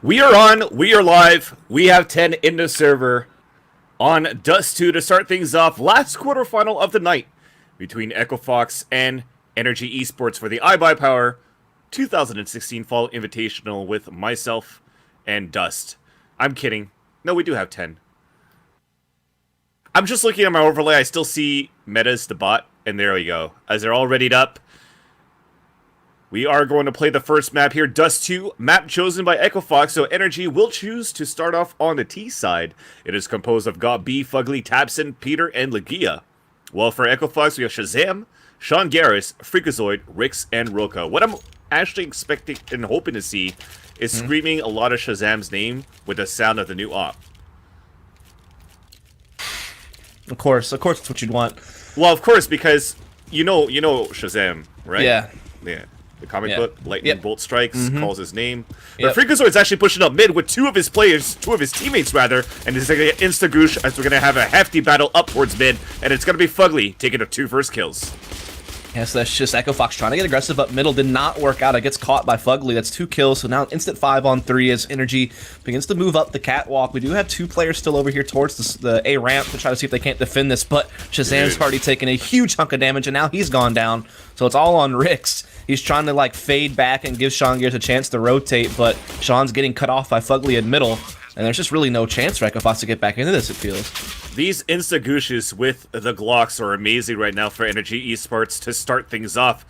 We are on, we are live, we have 10 in the server on Dust 2 to start things off. Last quarterfinal of the night between Echo Fox and NRG eSports for the IBP 2016 Fall Invitational with myself and Dust. I'm kidding. No, we do have 10. I'm just looking at my overlay, I still see Metas, the bot, and there we go. As they're all readied up, we are going to play the first map here, Dust 2, map chosen by Echo Fox, so NRG will choose to start off on the T side. It is composed of Got B, Fugly, Tabson, Peter, and Legia. Well, for Echo Fox, we have Shazam, Sean Garris, Freakazoid, Rix, and Roka. What I'm actually expecting and hoping to see is screaming a lot of Shazam's name with the sound of the new op. Of course, that's what you'd want. Well, of course, because you know Shazam, right? Yeah. Yeah. The comic book, lightning bolt strikes, calls his name. But Freakazoid's actually pushing up mid with two of his teammates rather, and he's gonna get insta-goosh as we're gonna have a hefty battle up towards mid, and it's gonna be Fugly taking up 2 first kills. Yeah, so that's just Echo Fox trying to get aggressive up middle. Did not work out. It gets caught by Fugly. That's 2 kills. So now instant 5-on-3 as NRG begins to move up the catwalk. We do have 2 players still over here towards the A ramp to try to see if they can't defend this. But Shazam's already taken a huge hunk of damage, and now he's gone down. So it's all on Rix. He's trying to like fade back and give Sean Gears a chance to rotate, but Sean's getting cut off by Fugly in middle. And there's just really no chance for Echo Fox to get back into this, it feels. These insta-gooshes with the Glocks are amazing right now for NRG eSports to start things off.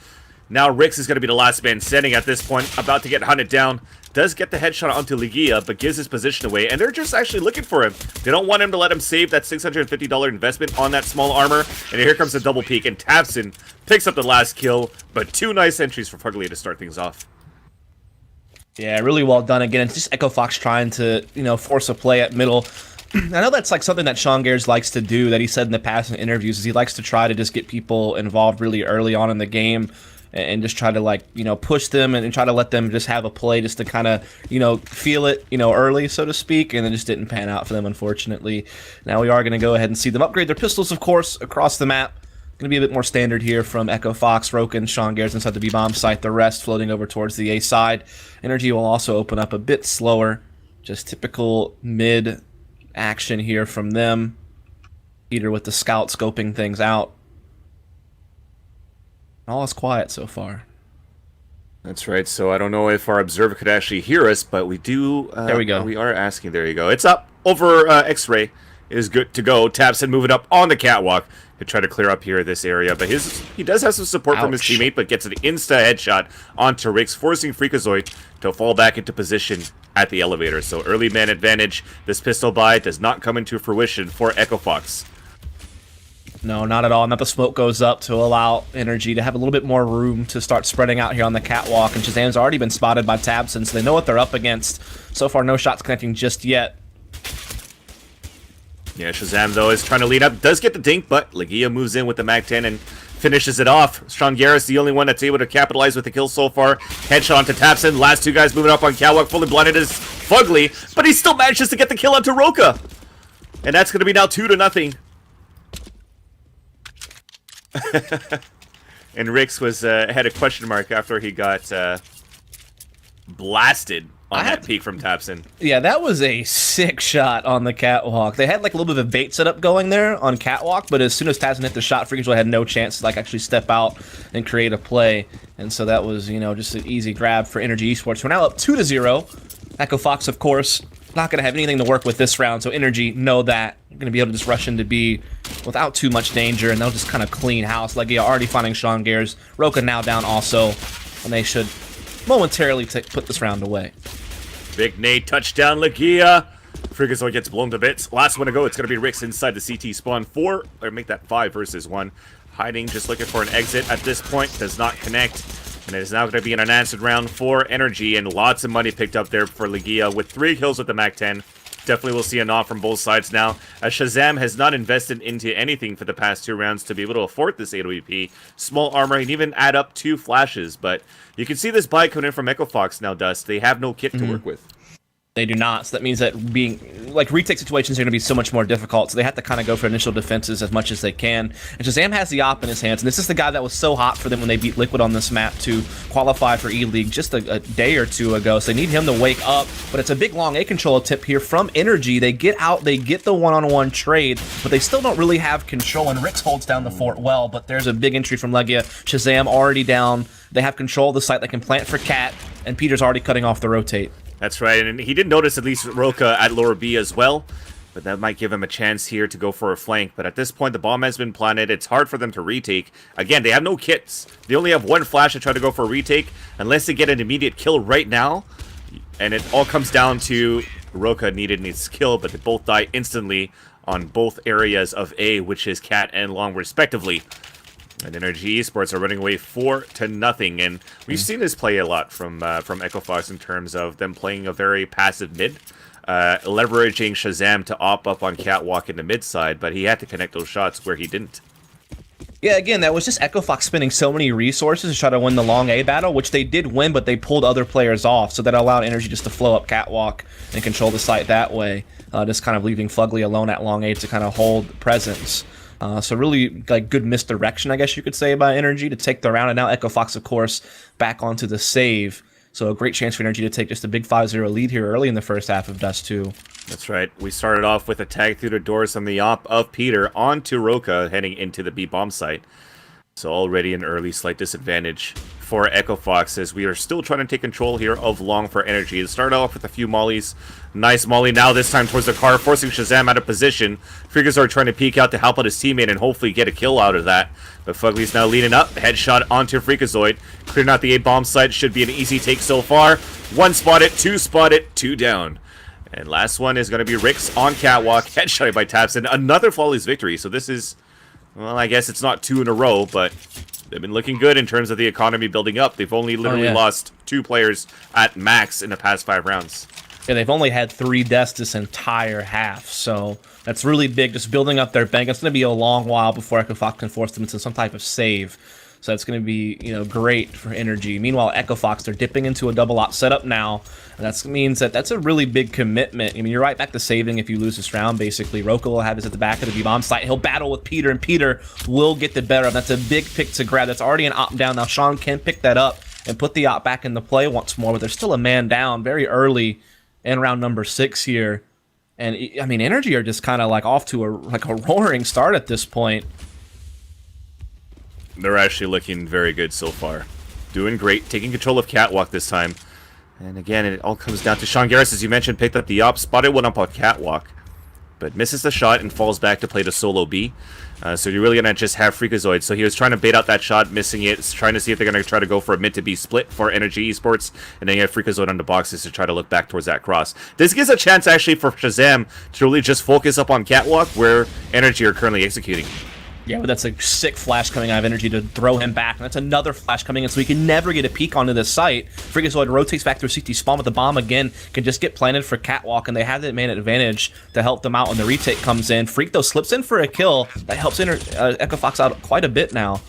Now Rix is going to be the last man standing at this point, about to get hunted down. Does get the headshot onto Legia, but gives his position away, and they're just actually looking for him. They don't want him to let him save that $650 investment on that small armor, and here comes the double peek, and Tabson picks up the last kill, but 2 nice entries for Fugly to start things off. Yeah, really well done. Again, it's just Echo Fox trying to, force a play at middle. I know that's like something that Sean Gears likes to do, that he said in the past in interviews, is he likes to try to just get people involved really early on in the game and just try to push them and try to let them just have a play just to kind of, feel it, early, so to speak, and it just didn't pan out for them, unfortunately. Now we are going to go ahead and see them upgrade their pistols, of course, across the map. Going to be a bit more standard here from Echo Fox, Roka, and Sean Gears inside the B-bomb site, the rest floating over towards the A side. NRG will also open up a bit slower, just typical mid action here from them. Peter with the scout scoping things out. All is quiet so far. That's right, so I don't know if our observer could actually hear us, but we do... there we go. We are asking, there you go. It's up over X-Ray. Is good to go. Tabson moving up on the catwalk to try to clear up here this area, but he does have some support from his teammate, but gets an insta headshot onto Rix, forcing Freakazoid to fall back into position at the elevator. So early man advantage. This pistol buy does not come into fruition for Echo Fox. No, not at all. Now the smoke goes up to allow NRG to have a little bit more room to start spreading out here on the catwalk, and Shazam's already been spotted by Tabson, so they know what they're up against. So far, no shots connecting just yet. Yeah, Shazam, though, is trying to lead up. Does get the dink, but Legia moves in with the Mag-10 and finishes it off. Sean Garris, the only one that's able to capitalize with the kill so far. Headshot onto Tabson. Last 2 guys moving up on catwalk. Fully blinded is Fugly, but he still manages to get the kill onto Roka. And that's going to be now 2-0. And Rix was had a question mark after he got blasted on that peek from Tabson. Yeah, that was a sick shot on the catwalk. They had like a little bit of a bait setup going there on catwalk, but as soon as Tabson hit the shot, Freakazoid had no chance to like actually step out and create a play. And so that was, just an easy grab for NRG eSports. We're now up 2-0. Echo Fox, of course, not going to have anything to work with this round, so NRG know that. You're going to be able to just rush into B without too much danger, and they'll just kind of clean house. Legia already finding Sean Gears. Roka now down also, and they should momentarily put this round away. Big nade touchdown, Legia. Freakazoid gets blown to bits. Last one to go. It's going to be Rix inside the CT spawn. 4, or make that 5 versus 1. Hiding, just looking for an exit at this point. Does not connect. And it is now going to be an unanswered round for NRG. And lots of money picked up there for Legia with 3 kills with the Mag-10. Definitely will see a nod from both sides now, as Shazam has not invested into anything for the past 2 rounds to be able to afford this AWP. Small armor, and even add up 2 flashes, but you can see this buy coming in from Echo Fox now, Dust. They have no kit to work with. They do not. So that means that being like retake situations are going to be so much more difficult. So they have to kind of go for initial defenses as much as they can. And Shazam has the op in his hands. And this is the guy that was so hot for them when they beat Liquid on this map to qualify for E-League just a day or two ago. So they need him to wake up. But it's a big long A control tip here from NRG. They get out, they get the one-on-one trade, but they still don't really have control. And Rix holds down the fort well, but there's a big entry from Legia. Shazam already down. They have control of the site. They can plant for Cat, and Peter's already cutting off the rotate. That's right, and he did notice at least Roka at lower B as well, but that might give him a chance here to go for a flank. But at this point, the bomb has been planted. It's hard for them to retake. Again, they have no kits. They only have one flash to try to go for a retake, unless they get an immediate kill right now. And it all comes down to Roka needed his kill, but they both die instantly on both areas of A, which is Cat and Long, respectively. And NRG eSports are running away 4-0, and we've seen this play a lot from Echo Fox in terms of them playing a very passive mid, leveraging Shazam to op up on Catwalk in the mid side, but he had to connect those shots where he didn't. Yeah, again, that was just Echo Fox spending so many resources to try to win the long A battle, which they did win, but they pulled other players off, so that allowed NRG just to flow up Catwalk and control the site that way, just kind of leaving Fugly alone at long A to kind of hold presence. So really, like, good misdirection, I guess you could say, by NRG to take the round. And now Echo Fox, of course, back onto the save. So a great chance for NRG to take just a big 5-0 lead here early in the first half of Dust 2. That's right. We started off with a tag through the doors from the op of Peter onto Roka heading into the B-bomb site. So already an early slight disadvantage for Echo Fox as we are still trying to take control here of Long for NRG. It started off with a few mollies. Nice molly now, this time towards the car, forcing Shazam out of position. Freakazoid trying to peek out to help out his teammate and hopefully get a kill out of that. But Fugly's now leading up. Headshot onto Freakazoid. Clearing out the A-bomb site. Should be an easy take so far. 1 spotted, 2 spotted, 2 down. And last one is going to be Rix on Catwalk. Headshot by Tapson. Another flawless victory. So this is... well, I guess it's not 2 in a row, but they've been looking good in terms of the economy building up. They've only literally lost 2 players at max in the past 5 rounds. Yeah, they've only had 3 deaths this entire half, so that's really big, just building up their bank. It's going to be a long while before Echo Fox can force them into some type of save. So that's going to be, you know, great for NRG. Meanwhile, Echo Fox, they're dipping into a double op setup now, and that means that that's a really big commitment. I mean, you're right back to saving if you lose this round, basically. Roka will have his at the back of the B-bomb site. He'll battle with Peter, and Peter will get the better of him. That's a big pick to grab. That's already an op down. Now, Sean can pick that up and put the op back into play once more, but there's still a man down very early in round number 6 here. And, I mean, NRG are just kind of like off to a roaring start at this point. They're actually looking very good so far. Doing great, taking control of Catwalk this time. And again, it all comes down to Sean Garris, as you mentioned, picked up the op, spotted one up on Catwalk, but misses the shot and falls back to play the solo B. So you're really going to just have Freakazoid. So he was trying to bait out that shot, missing it, trying to see if they're going to try to go for a mid to B split for NRG eSports, and then you have Freakazoid on the boxes to try to look back towards that cross. This gives a chance actually for Shazam to really just focus up on Catwalk, where NRG are currently executing. Yeah, but that's a sick flash coming out of NRG to throw him back. And that's another flash coming in, so he can never get a peek onto this site. Freakazoid rotates back through CT spawn with the bomb again, can just get planted for Catwalk, and they have that man advantage to help them out when the retake comes in. Freak, though, slips in for a kill. That helps Echo Fox out quite a bit now.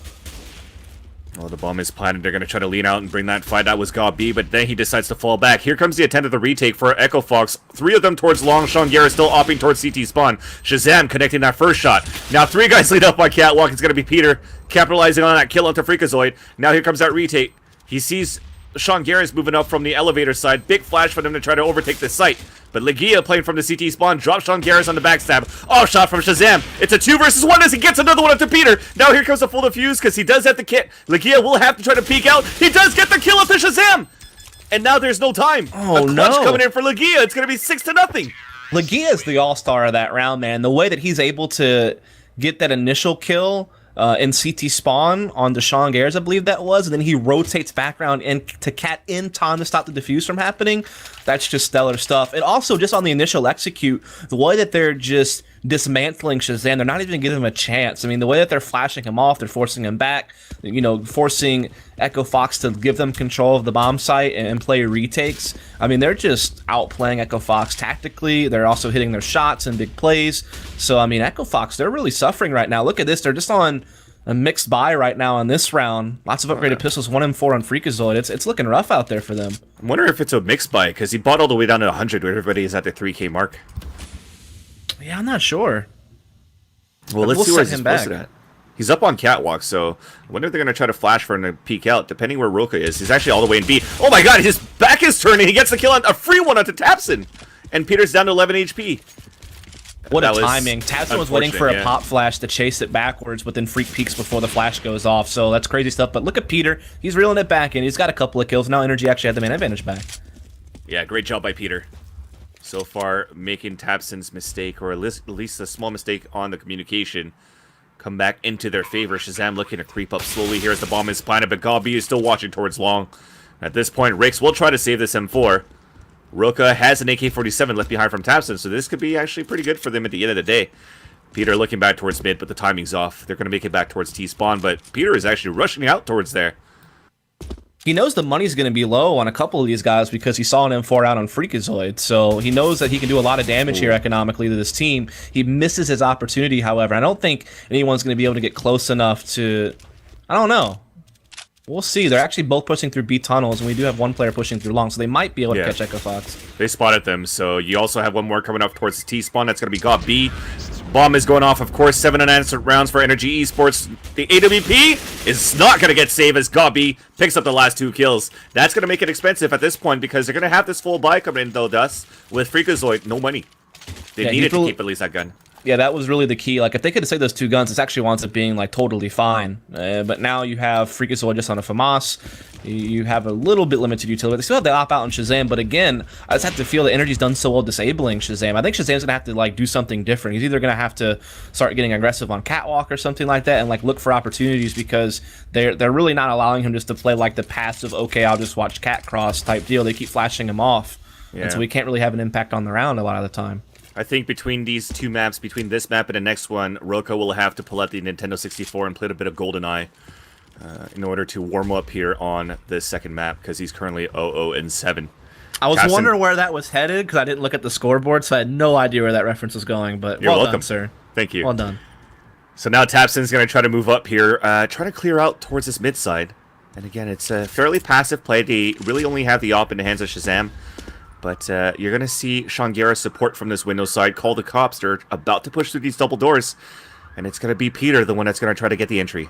Well, the bomb is planted. They're going to try to lean out and bring that fight out with God B, but then he decides to fall back. Here comes the attempt at the retake for Echo Fox. 3 of them towards Long. Sean Garrett still opting towards CT spawn. Shazam connecting that first shot. Now 3 guys lead up on Catwalk. It's going to be Peter capitalizing on that kill onto Freakazoid. Now here comes that retake. He sees Sean Garris moving up from the elevator side. Big flash for them to try to overtake the site. But Legia playing from the CT spawn drops Sean Garris on the backstab. Off shot from Shazam. It's a 2 versus 1 as he gets another one up to Peter. Now here comes the full defuse because he does have the kit. Legia will have to try to peek out. He does get the kill up to Shazam. And now there's no time. Oh, a clutch coming in for Legia. It's going to be 6-0. Legia is the all-star of that round, man. The way that he's able to get that initial kill in CT spawn on Deshaun Garris, I believe that was, and then he rotates back around to Cat in time to stop the defuse from happening. That's just stellar stuff. And also, just on the initial execute, the way that they're just dismantling Shazam, they're not even giving him a chance. I mean, the way that they're flashing him off, they're forcing him back, you know, forcing Echo Fox to give them control of the bomb site and play retakes. I mean, they're just outplaying Echo Fox tactically. They're also hitting their shots and big plays. So, I mean, Echo Fox, they're really suffering right now. Look at this. They're just on a mixed buy right now in this round. Lots of upgraded pistols, 1 and 4 on Freakazoid. It's looking rough out there for them. I'm wondering if it's a mixed buy, because he bought all the way down to 100 where everybody is at the 3K mark. Yeah, I'm not sure. Well, let's see where he's posted at. He's up on Catwalk, so I wonder if they're going to try to flash for him to peek out, depending where Roka is. He's actually all the way in B. Oh my god, his back is turning. He gets the kill on a free one onto Tapson. And Peter's down to 11 HP. What a timing. Tapson was waiting for a pop flash to chase it backwards, but then Freak peeks before the flash goes off. So that's crazy stuff. But look at Peter. He's reeling it back in. He's got a couple of kills. Now NRG actually had the main advantage back. Yeah, great job by Peter. So far, making Tapson's mistake, or at least a small mistake on the communication, come back into their favor. Shazam looking to creep up slowly here as the bomb is planted, but Gabi is still watching towards long. At this point, Rix will try to save this M4. Roka has an AK-47 left behind from Tapson, so this could be actually pretty good for them at the end of the day. Peter looking back towards mid, but the timing's off. They're going to make it back towards T-spawn, but Peter is actually rushing out towards there. He knows the money's going to be low on a couple of these guys because he saw an M4 out on Freakazoid, so he knows that he can do a lot of damage here economically to this team. He misses his opportunity, however. I don't think anyone's going to be able to get close enough to... I don't know. We'll see. They're actually both pushing through B tunnels, and we do have one player pushing through long, so they might be able to catch Echo Fox. They spotted them, so you also have one more coming up towards the T-spawn. That's going to be Gob B. Bomb is going off, of course. 7 unanswered rounds for NRG eSports. The AWP is not going to get saved as Gob B picks up the last 2 kills. That's going to make it expensive at this point because they're going to have this full buy coming in, though, Dust. With Freakazoid, no money. They needed to keep at least that gun. Yeah, that was really the key. Like, if they could have saved those 2 guns, this actually winds up being, like, totally fine. But now you have Freakazoid just on a FAMAS. You have a little bit limited utility. They still have the op-out on Shazam, but again, I just have to feel that NRG's done so well disabling Shazam. I think Shazam's going to have to, like, do something different. He's either going to have to start getting aggressive on Catwalk or something like that and, like, look for opportunities because they're really not allowing him just to play, like, the passive, okay, I'll just watch Cat Cross type deal. They keep flashing him off. Yeah. And so we can't really have an impact on the round a lot of the time. I think between these 2 maps, between this map and the next one, Roka will have to pull out the Nintendo 64 and play a bit of GoldenEye in order to warm up here on this second map, because he's currently 0-0-7. I was wondering where that was headed, because I didn't look at the scoreboard, so I had no idea where that reference was going, but You're welcome, done, sir. Thank you. Well done. So now Tapson's going to try to move up here, try to clear out towards this mid side. And again, it's a fairly passive play. They really only have the op in the hands of Shazam. But you're going to see Shangera's support from this window side call the cops. They're about to push through these double doors. And it's going to be Peter, the one that's going to try to get the entry.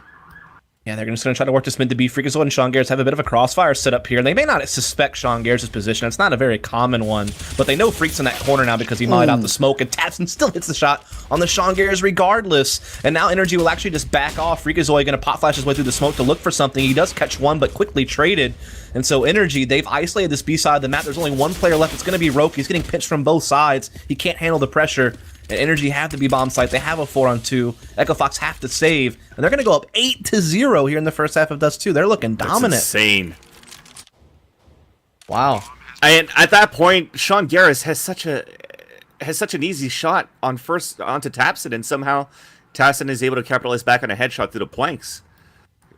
Yeah, they're just going to try to work this mid to be. Freakazoid and Shangers have a bit of a crossfire set up here. They may not suspect Shangers' position. It's not a very common one. But they know Freak's in that corner now because he mollied out the smoke. And Tapson still hits the shot on the Shangers regardless. And now NRG will actually just back off. Freakazoid going to pop flash his way through the smoke to look for something. He does catch one, but quickly traded. And so NRG, they've isolated this B side of the map. There's only one player left. It's going to be Roke. He's getting pinched from both sides. He can't handle the pressure. And NRG have to be bomb site. They have a 4-on-2. Echo Fox have to save. And they're going to go up 8-0 here in the first half of Dust 2. They're looking dominant. That's insane. Wow. And at that point, Sean Garris has such an easy shot on onto Tapson, and somehow Tapson is able to capitalize back on a headshot through the planks.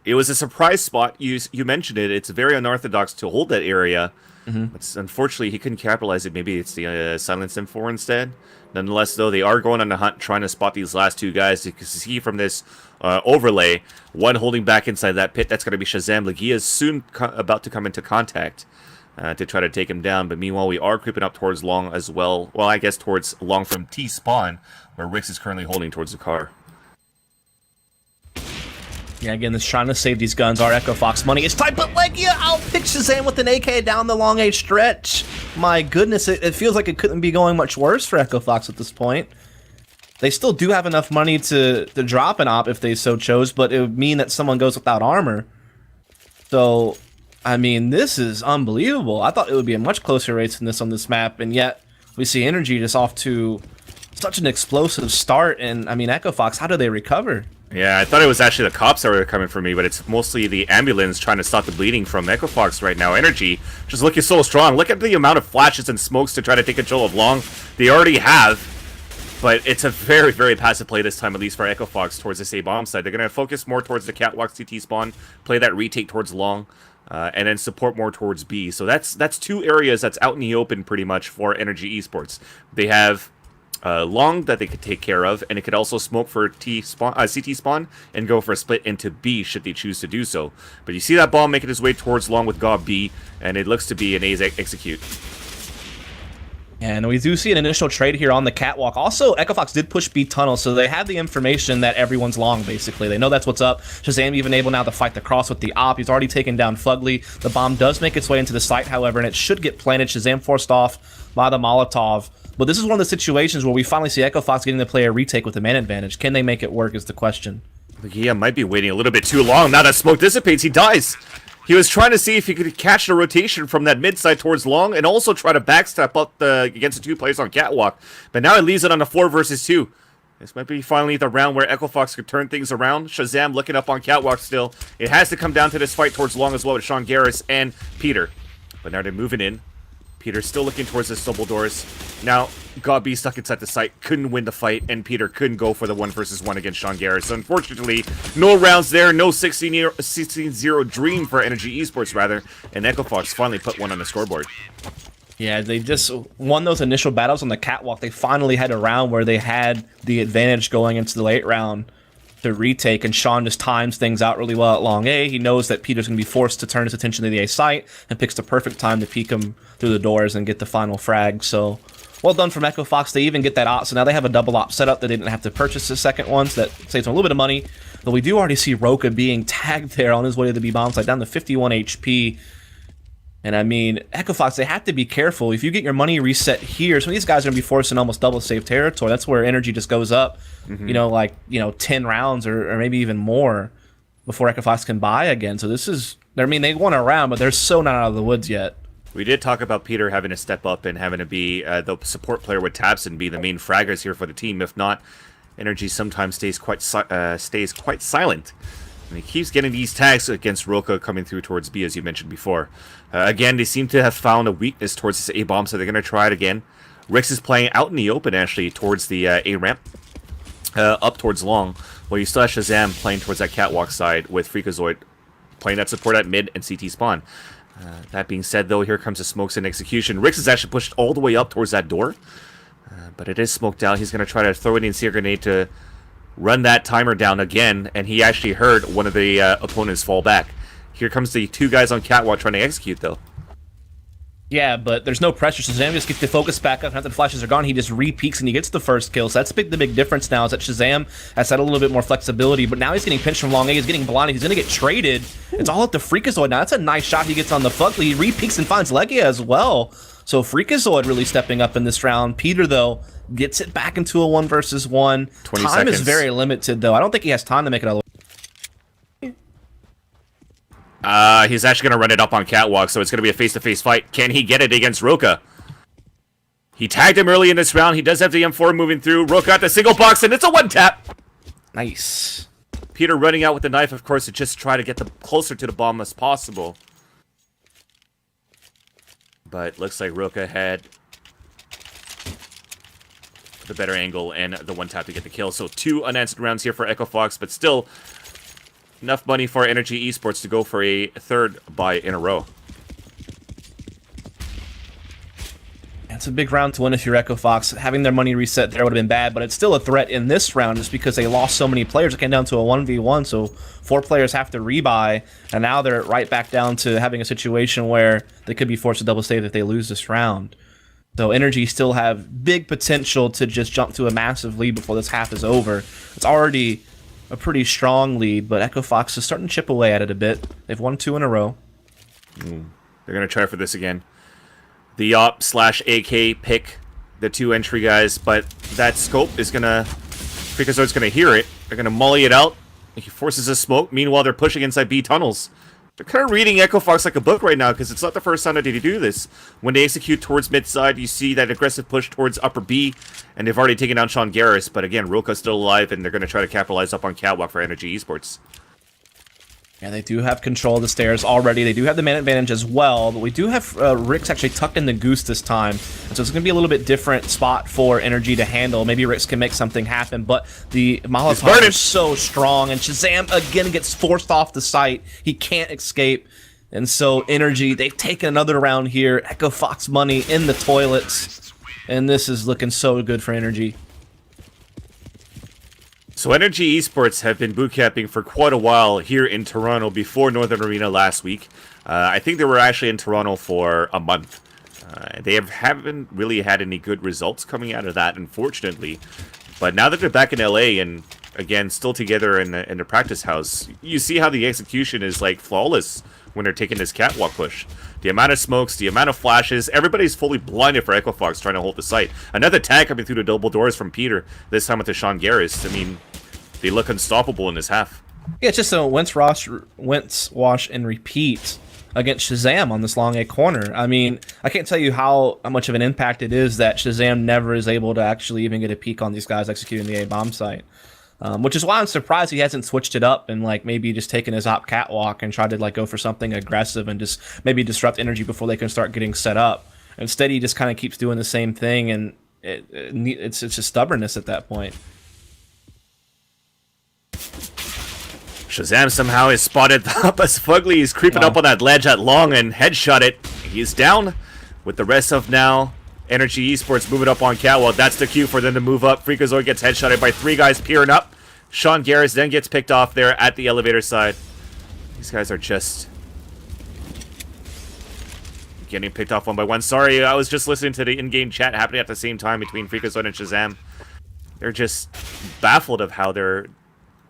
It was a surprise spot. You mentioned it. It's very unorthodox to hold that area. But unfortunately, he couldn't capitalize it. Maybe it's the Silence M4 instead. Nonetheless, though, they are going on a hunt, trying to spot these last 2 guys. You can see from this overlay, one holding back inside that pit. That's going to be Shazam. Legia is soon about to come into contact to try to take him down. But meanwhile, we are creeping up towards long as well. Well, I guess towards long from T-spawn, where Rix is currently holding towards the car. Yeah, again, this trying to save these guns. Our Echo Fox money is tight, but Legia outpicks Shazam with an AK down the long A stretch. My goodness, it feels like it couldn't be going much worse for Echo Fox at this point. They still do have enough money to drop an op if they so chose, but it would mean that someone goes without armor. So, I mean, this is unbelievable. I thought it would be a much closer race than this on this map, and yet we see NRG just off to such an explosive start. And, I mean, Echo Fox, how do they recover? Yeah, I thought it was actually the cops that were coming for me, but it's mostly the ambulance trying to stop the bleeding from Echo Fox right now. NRG just looking so strong. Look at the amount of flashes and smokes to try to take control of long. They already have, but it's a very, very passive play this time, at least for Echo Fox towards this A bomb side. They're going to focus more towards the Catwalk CT spawn, play that retake towards long, and then support more towards B. So that's 2 areas that's out in the open pretty much for NRG eSports. They have long that they could take care of, and it could also smoke for CT spawn and go for a split into B should they choose to do so. But you see that bomb making its way towards long with Gob B, and it looks to be an A's execute. And we do see an initial trade here on the catwalk. Also, Echo Fox did push B tunnel, so they have the information that everyone's long, basically. They know that's what's up. Shazam even able now to fight the cross with the op. He's already taken down Fugly. The bomb does make its way into the site, however, and it should get planted. Shazam forced off by the Molotov. But this is one of the situations where we finally see Echo Fox getting to play a retake with the man advantage. Can they make it work is the question. Yeah, might be waiting a little bit too long. Now that smoke dissipates, he dies. He was trying to see if he could catch the rotation from that mid side towards long and also try to backstep up against the two players on catwalk. But now he leaves it on a 4 versus 2. This might be finally the round where Echo Fox could turn things around. Shazam looking up on catwalk still. It has to come down to this fight towards long as well with Sean Garris and Peter. But now they're moving in. Peter still looking towards the double doors. Now, God B stuck inside the site, couldn't win the fight, and Peter couldn't go for the 1 versus 1 against Sean Garris. So unfortunately, no rounds there, no 16-0 dream for NRG eSports, rather, and Echo Fox finally put one on the scoreboard. Yeah, they just won those initial battles on the catwalk. They finally had a round where they had the advantage going into the late round to retake, and Sean just times things out really well at long A. He knows that Peter's going to be forced to turn his attention to the A site and picks the perfect time to peek him through the doors and get the final frag. So, well done from Echo Fox. They even get that op, so now they have a double op setup. They didn't have to purchase the second one, so that saves them a little bit of money. But we do already see Roka being tagged there on his way to the B bomb site, down to 51 HP. And I mean, Echo Fox, they have to be careful. If you get your money reset here, some of these guys are going to be forced in almost double save territory. That's where energy just goes up, you know, like, 10 rounds or maybe even more before Echo Fox can buy again. So this is, I mean, they won a round, but they're so not out of the woods yet. We did talk about Peter having to step up and having to be the support player with Tabson, be the main fraggers here for the team. If not, energy sometimes stays quite silent. And he keeps getting these tags against Roka coming through towards B, as you mentioned before. Again, they seem to have found a weakness towards this A bomb, so they're going to try it again. Rix is playing out in the open, actually, towards the A ramp, up towards long. While you still have Shazam playing towards that catwalk side with Freakazoid playing that support at mid and CT spawn. That being said, though, here comes the smokes in execution. Rix is actually pushed all the way up towards that door, but it is smoked out. He's going to try to throw an in-seer grenade to run that timer down again, and he actually heard one of the opponents fall back. Here comes the two guys on catwalk trying to execute, though. Yeah, but there's no pressure. Shazam just gets the focus back up. After the flashes are gone, he just re-peeks and he gets the first kill. So that's the big difference now is that Shazam has had a little bit more flexibility, but now he's getting pinched from long A. He's getting blinded. He's going to get traded. It's all up to Freakazoid now. That's a nice shot he gets on the Fugly. He re-peeks and finds Legia as well. So Freakazoid really stepping up in this round. Peter, though, gets it back into a 1 versus 1. 20 time seconds. is very limited, though. I don't think he has time to make it all the way. He's actually going to run it up on catwalk, so it's going to be a face-to-face fight. Can he get it against Roka? He tagged him early in this round. He does have the M4 moving through. Roka got the single box, and it's a one-tap. Nice. Peter running out with the knife, of course, to just try to get closer to the bomb as possible. But looks like Roka had the better angle and the one-tap to get the kill. So 2 unanswered rounds here for Echo Fox, but still enough money for NRG eSports to go for a 3rd buy in a row. It's a big round to win if you're Echo Fox. Having their money reset there would have been bad, but it's still a threat in this round just because they lost so many players. It came down to a 1v1, so 4 players have to rebuy, and now they're right back down to having a situation where they could be forced to double save if they lose this round. So NRG still have big potential to just jump to a massive lead before this half is over. It's already a pretty strong lead, but Echo Fox is starting to chip away at it a bit. They've won 2 in a row. They're going to try for this again. The op/AK pick the 2 entry guys, but that scope is going to... Freakazoid's going to hear it. They're going to molly it out. He forces a smoke. Meanwhile, they're pushing inside B tunnels. They're kind of reading Echo Fox like a book right now, because it's not the first time that they do this. When they execute towards mid-side, you see that aggressive push towards upper B, and they've already taken down Sean Garris, but again, Roka's still alive, and they're going to try to capitalize up on catwalk for NRG eSports. Yeah, they do have control of the stairs already. They do have the man advantage as well, but we do have Rix actually tucked in the goose this time. And so it's going to be a little bit different spot for NRG to handle. Maybe Rix can make something happen, but the Molotov is so strong, and Shazam again gets forced off the site. He can't escape. And so NRG, they've taken another round here. Echo Fox money in the toilets. And this is looking so good for NRG. So NRG eSports have been bootcamping for quite a while here in Toronto before Northern Arena last week. I think they were actually in Toronto for a month. Haven't really had any good results coming out of that, unfortunately. But now that they're back in LA and, again, still together in the practice house, you see how the execution is, like, flawless when they're taking this catwalk push. The amount of smokes, the amount of flashes, everybody's fully blinded for Equifox trying to hold the site. Another tag coming through the double doors from Peter, this time with the Sean Garris. I mean, they look unstoppable in this half. Yeah, it's just a rinse, wash, and repeat against Shazam on this long A corner. I mean, I can't tell you how much of an impact it is that Shazam never is able to actually even get a peek on these guys executing the A bomb site. Which is why I'm surprised he hasn't switched it up and like maybe just taken his op catwalk and tried to like go for something aggressive and just maybe disrupt NRG before they can start getting set up. Instead, he just kind of keeps doing the same thing, and it's just stubbornness at that point. Shazam somehow is spotted up as Fugly is creeping up on that ledge at long and headshot it. He's down with the rest of now NRG eSports moving up on catwalk. That's the cue for them to move up. Freakazoid gets headshotted by 3 guys peering up. Sean Garris then gets picked off there at the elevator side. These guys are just getting picked off one by one. Sorry, I was just listening to the in-game chat happening at the same time between Freakazoid and Shazam. They're just baffled of how they're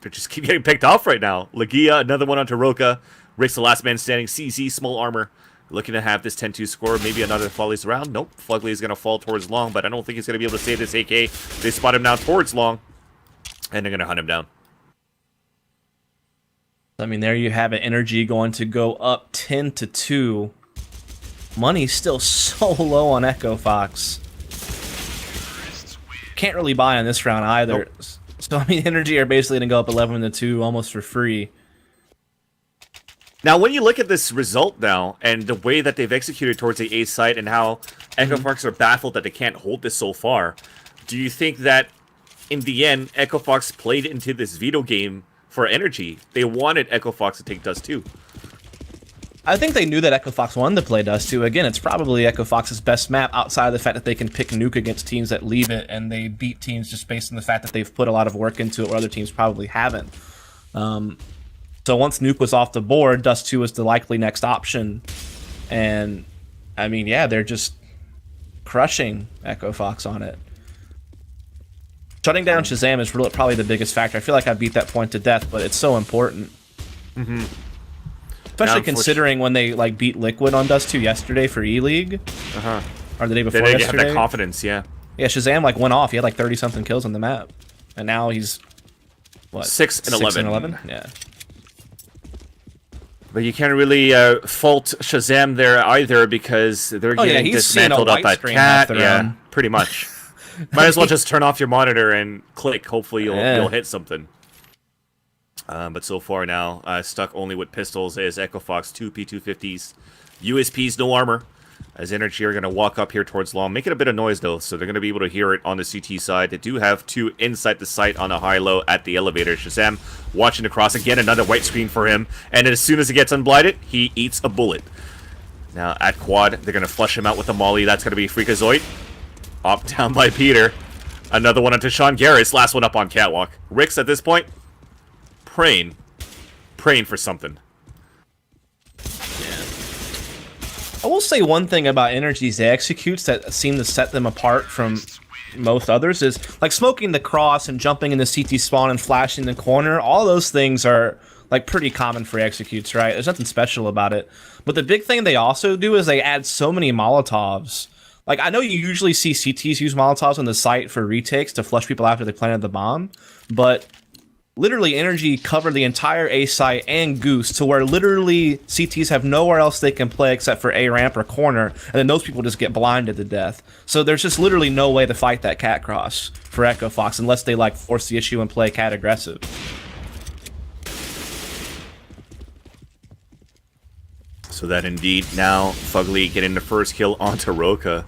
just keep getting picked off right now. Lagia, another one onto Roka. Rick's the last man standing. CZ, small armor. Looking to have this 10-2 score. Maybe another Follies around. Nope. Fugly is going to fall towards long, but I don't think he's going to be able to save this AK. They spot him now towards long, and they're going to hunt him down. I mean, there you have it. NRG going to go up 10-2. Money's still so low on Echo Fox. Can't really buy on this round either. Nope. So, I mean, NRG are basically going to go up 11-2 almost for free. Now, when you look at this result now, and the way that they've executed towards the A site and how Echo Fox are baffled that they can't hold this so far, do you think that, in the end, Echo Fox played into this veto game for NRG? They wanted Echo Fox to take Dust 2. I think they knew that Echo Fox wanted to play Dust 2. Again, it's probably Echo Fox's best map outside of the fact that they can pick nuke against teams that leave it, and they beat teams just based on the fact that they've put a lot of work into it where other teams probably haven't. So once nuke was off the board, Dust 2 was the likely next option. And, I mean, yeah, they're just crushing Echo Fox on it. Shutting down Shazam is really, probably the biggest factor. I feel like I beat that point to death, but it's so important. Mm-hmm. Especially considering when they like beat Liquid on Dust 2 yesterday for E-League. Or the day before they yesterday. Have that confidence, yeah. Yeah, Shazam like went off. He had like 30-something kills on the map. And now he's, what? 6 and 11. 6 and 11? Yeah. But you can't really fault Shazam there either because they're getting dismantled up that cat. Yeah, pretty much. Might as well just turn off your monitor and click. Hopefully you'll hit something. But so far now, stuck only with pistols is Echo Fox, 2 P250s. USPs, no armor. As NRG are going to walk up here towards long. Making a bit of noise though, so they're going to be able to hear it on the CT side. They do have 2 inside the site on a high-low at the elevator. Shazam watching across again, another white screen for him. And as soon as he gets unblinded, he eats a bullet. Now at quad, they're going to flush him out with a molly. That's going to be Freakazoid. Op down by Peter. Another one onto Sean Garris. Last one up on catwalk. Ricks at this point, praying for something. I will say one thing about NRG's executes that seem to set them apart from most others is like smoking the cross and jumping in the CT spawn and flashing the corner. All those things are like pretty common for executes, right? There's nothing special about it. But the big thing they also do is they add so many Molotovs. Like, I know you usually see CTs use Molotovs on the site for retakes to flush people after they planted the bomb, but literally NRG covered the entire A site and Goose to where literally CTs have nowhere else they can play except for A ramp or corner, and then those people just get blinded to death. So there's just literally no way to fight that cat cross for Echo Fox unless they like force the issue and play cat aggressive. So that indeed now Fugly getting the first kill onto Roka.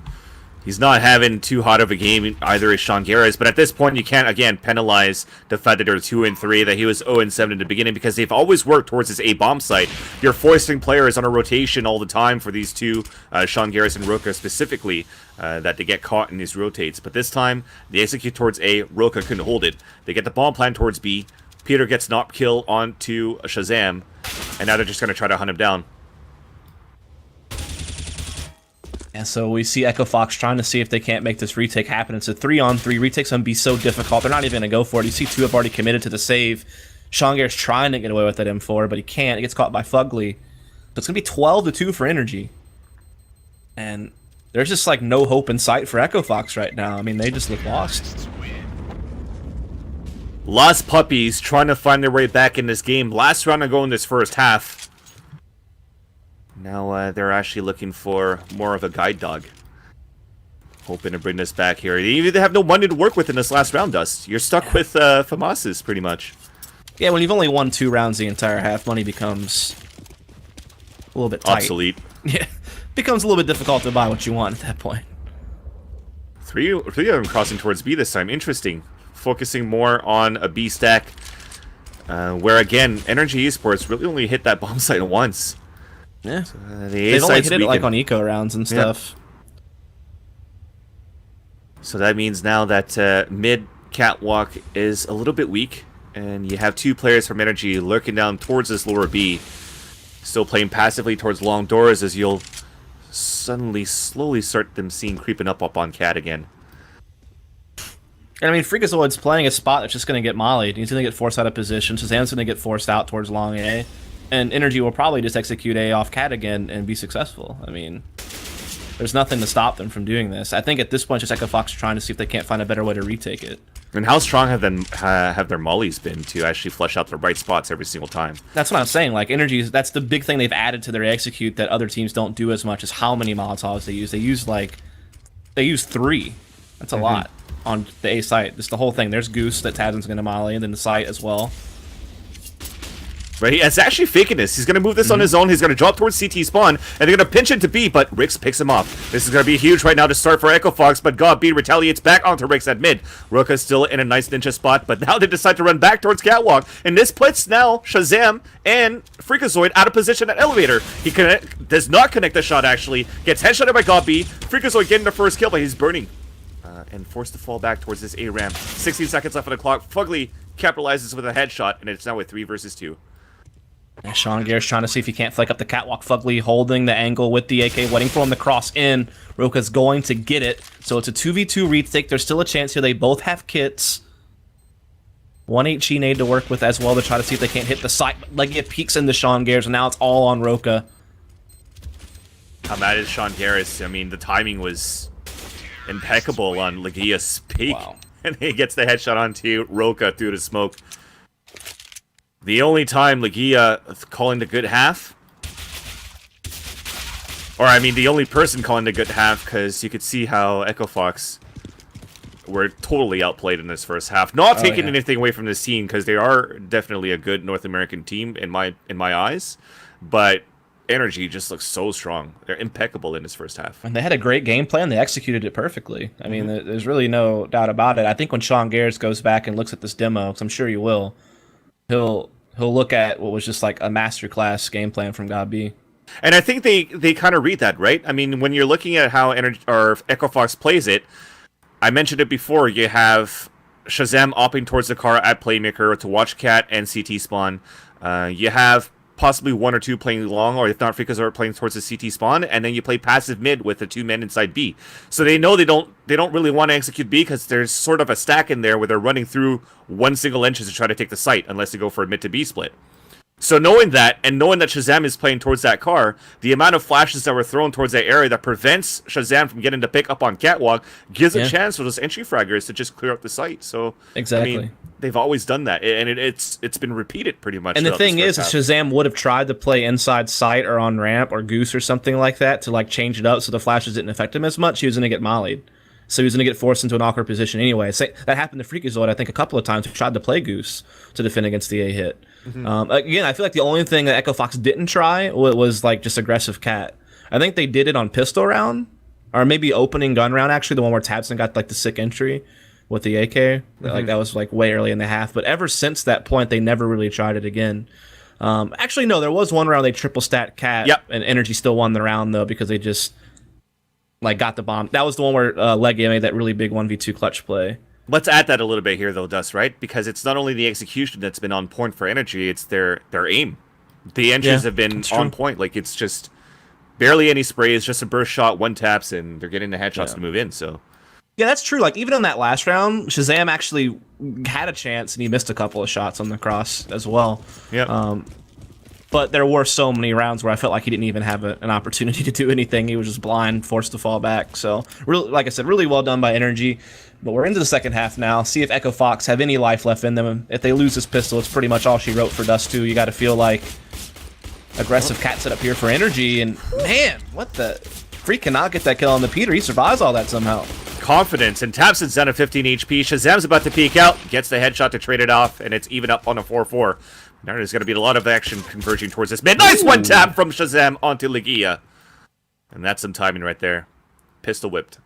He's not having too hot of a game, either is Sean Garris, but at this point you can't, again, penalize the fact that they're 2-3, that he was 0-7 in the beginning, because they've always worked towards this A-bomb site. You're foisting players on a rotation all the time for these two, Sean Garris and Roka specifically, that they get caught in these rotates. But this time, they execute towards A, Roka couldn't hold it. They get the bomb plan towards B, Peter gets knock kill onto Shazam, and now they're just going to try to hunt him down. And so we see Echo Fox trying to see if they can't make this retake happen. It's a 3-on-3. Retake's going to be so difficult. They're not even going to go for it. You see two have already committed to the save. Sean Garrett's trying to get away with that M4, but he can't. He gets caught by Fugly. So it's going to be 12-2 for NRG. And there's just like no hope in sight for Echo Fox right now. I mean, they just look lost. Lost puppies trying to find their way back in this game. Last round ago in this first half. Now they're actually looking for more of a guide dog. Hoping to bring this back here. They have no money to work with in this last round, Dust. You're stuck with FAMAS's, pretty much. Yeah, when you've only won 2 rounds the entire half, money becomes a little bit tight. Obsolete. Yeah, becomes a little bit difficult to buy what you want at that point. Three of them crossing towards B this time. Interesting. Focusing more on a B stack. Where, again, NRG eSports really only hit that bomb site once. Yeah, so, they've only hit it like on eco rounds and stuff. Yeah. So that means now that mid catwalk is a little bit weak, and you have 2 players from NRG lurking down towards this lower B, still playing passively towards long doors, as you'll suddenly slowly start them seeing creeping up on Cat again. And I mean, Freakazoid's playing a spot that's just going to get mollied. He's going to get forced out of position. Shazam's going to get forced out towards long A. And NRG will probably just execute A off Cat again and be successful. I mean, there's nothing to stop them from doing this. I think at this point, just Echo Fox trying to see if they can't find a better way to retake it. And how strong have their mollies been to actually flush out the right spots every single time? That's what I'm saying. Like, NRG, that's the big thing they've added to their execute that other teams don't do as much, is how many Molotovs they use. They use 3. That's a lot on the A site. Just the whole thing. There's Goose that Tadzin's going to molly, and then the site as well. Right, it's actually faking this. He's going to move this on his own. He's going to drop towards CT spawn, and they're going to pinch into B, but Rix picks him off. This is going to be huge right now to start for Echo Fox, but God, B retaliates back onto Rix at mid. Roka's still in a nice ninja spot, but now they decide to run back towards Catwalk, and this puts now Shazam and Freakazoid out of position at Elevator. He does not connect the shot, actually. Gets headshotted by God B. Freakazoid getting the first kill, but he's burning. And forced to fall back towards this A ramp. 16 seconds left on the clock. Fugly capitalizes with a headshot, and it's now a 3 versus 2. And Sean Garrett's trying to see if he can't flake up the catwalk. Fugly holding the angle with the AK, waiting for him to cross in. Roka's going to get it. So it's a 2v2 retake. There's still a chance here. They both have kits. 1 HE nade to work with as well to try to see if they can't hit the site. Legia peeks into Sean Garrett, and now it's all on Roka. How mad is Sean Garrett? I mean, the timing was impeccable on Legia's peak. Wow. And he gets the headshot onto Roka through the smoke. The only time Legia calling the good half, or I mean the only person calling the good half, because you could see how Echo Fox were totally outplayed in this first half. Not taking anything away from this team, because they are definitely a good North American team in my eyes, but NRG just looks so strong. They're impeccable in this first half. And they had a great game plan. They executed it perfectly. I mean, there's really no doubt about it. I think when Sean Garrett goes back and looks at this demo, because I'm sure he will, he'll look at what was just like a masterclass game plan from God B. And I think they kind of read that, right? I mean, when you're looking at how Echo Fox plays it, I mentioned it before, you have Shazam opting towards the car at Playmaker to watch Cat and CT spawn. You have possibly 1 or 2 playing long, or if not, Freakazoid playing towards the CT spawn, and then you play passive mid with the 2 men inside B. So they know they don't really want to execute B, because there's sort of a stack in there where they're running through one single entrance to try to take the site, unless they go for a mid to B split. So knowing that, and knowing that Shazam is playing towards that car, the amount of flashes that were thrown towards that area that prevents Shazam from getting to pick up on Catwalk gives a chance for those entry fraggers to just clear up the site. So exactly. I mean, they've always done that, and it's been repeated pretty much. And the thing is, Shazam would have tried to play inside site or on ramp or Goose or something like that to like change it up so the flashes didn't affect him as much. He was going to get mollied. So he was going to get forced into an awkward position anyway. That happened to Freakazoid, I think, a couple of times. He tried to play Goose to defend against the A hit. Again, I feel like the only thing that Echo Fox didn't try was like just aggressive Cat. I think they did it on pistol round, or maybe opening gun round, actually, the one where Tabson got like the sick entry with the AK. Like that was like way early in the half. But ever since that point, they never really tried it again. Actually, no, there was one round they triple stat Cat, and Energy still won the round though because they just like got the bomb. That was the one where Legia made that really big 1v2 clutch play. Let's add that a little bit here, though, Dust, right? Because it's not only the execution that's been on point for Energy, it's their aim. The entries have been on point. Like, it's just barely any sprays, just a burst shot, one taps, and they're getting the headshots to move in, so... Yeah, that's true. Like, even on that last round, Shazam actually had a chance, and he missed a couple of shots on the cross as well. Yeah. But there were so many rounds where I felt like he didn't even have an opportunity to do anything. He was just blind, forced to fall back. So, really, like I said, really well done by Energy. But we're into the second half now. See if Echo Fox have any life left in them. If they lose this pistol, it's pretty much all she wrote for Dust 2. You got to feel like aggressive Cat setup here for Energy. And, man, what the... Freak cannot get that kill on the Peter. He survives all that somehow. Confidence, and Tabson's down to 15 HP. Shazam's about to peek out, gets the headshot to trade it off, and it's even up on a 4-4. Now there's going to be a lot of action converging towards this mid. Nice one tap from Shazam onto Legia. And that's some timing right there. Pistol whipped.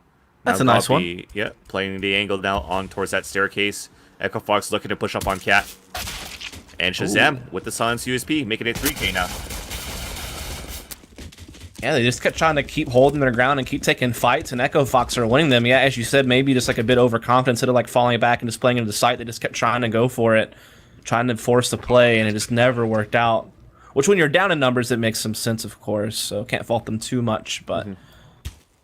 That's a nice one. Yeah, playing the angle now on towards that staircase. Echo Fox looking to push up on Cat. And Shazam with the silence USP, making it 3K now. Yeah, they just kept trying to keep holding their ground and keep taking fights, and Echo Fox are winning them. Yeah, as you said, maybe just like a bit overconfident instead of like falling back and just playing into the sight. They just kept trying to go for it, trying to force the play, and it just never worked out. Which, when you're down in numbers, it makes some sense, of course. So can't fault them too much. But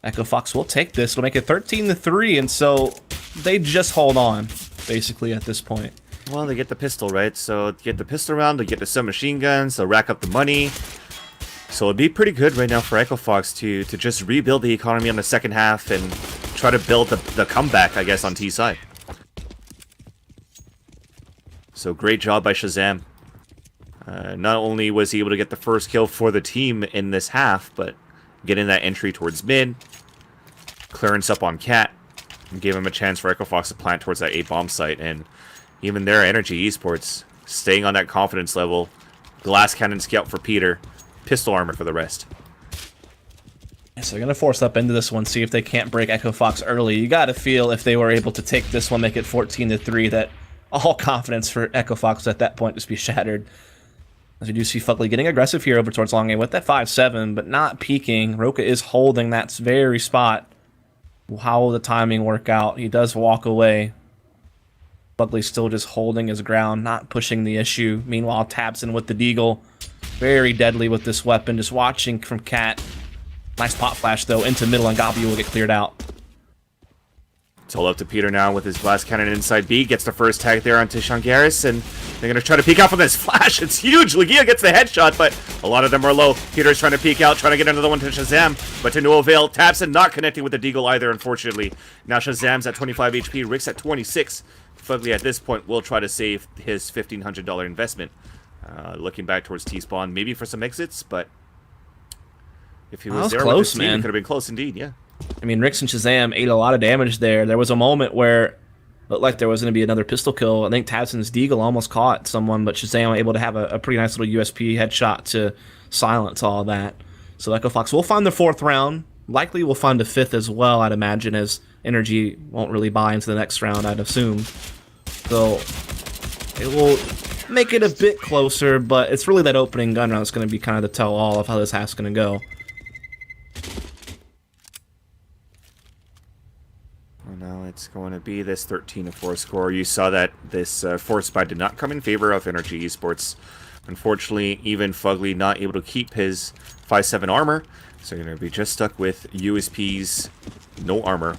Echo Fox will take this. It'll make it 13-3, and so they just hold on, basically, at this point. Well, they get the pistol, right? So get the pistol round, they get the submachine guns, they'll rack up the money. So it'd be pretty good right now for Echo Fox to just rebuild the economy on the second half and try to build the comeback, I guess, on T side. So great job by Shazam. Not only was he able to get the first kill for the team in this half, but getting that entry towards mid, clearance up on Cat, and gave him a chance for Echo Fox to plant towards that A-bomb site. And even their NRG eSports staying on that confidence level. Glass cannon scout for Peter. Pistol armor for the rest. So they're going to force up into this one, see if they can't break Echo Fox early. You got to feel if they were able to take this one, make it 14-3, that all confidence for Echo Fox at that point just be shattered. As we do see Fugly getting aggressive here over towards long game with that 5-7, but not peeking. Roka is holding that very spot. How will the timing work out? He does walk away. Fugly still just holding his ground, not pushing the issue. Meanwhile, Tabson with the deagle. Very deadly with this weapon, just watching from Cat. Nice pop flash, though, into middle, and Gabi will get cleared out. It's all up to Peter now with his blast cannon inside B. Gets the first tag there onto Shangaris, and they're going to try to peek out from this flash. It's huge. Legia gets the headshot, but a lot of them are low. Peter's trying to peek out, trying to get another one to Shazam, but to no avail. Tabson not connecting with the deagle either, unfortunately. Now Shazam's at 25 HP, Rick's at 26. Fugly at this point will try to save his $1,500 investment. Looking back towards T-Spawn, maybe for some exits, but if he was there close, with his team, man. it could have been close indeed, yeah. I mean, Rix and Shazam ate a lot of damage there. There was a moment where it looked like there was going to be another pistol kill. I think Tabson's deagle almost caught someone, but Shazam was able to have a pretty nice little USP headshot to silence all that. So Echo Fox will find the fourth round. Likely will find a fifth as well, I'd imagine, as Energy won't really buy into the next round, I'd assume. So it will make it a bit closer, but it's really that opening gun round that's going to be kind of the tell-all of how this half's going to go. Well, now it's going to be this 13-4 score. You saw that this force buy did not come in favor of NRG eSports. Unfortunately, even Fugly not able to keep his 5-7 armor, so you're going to be just stuck with USP's no armor.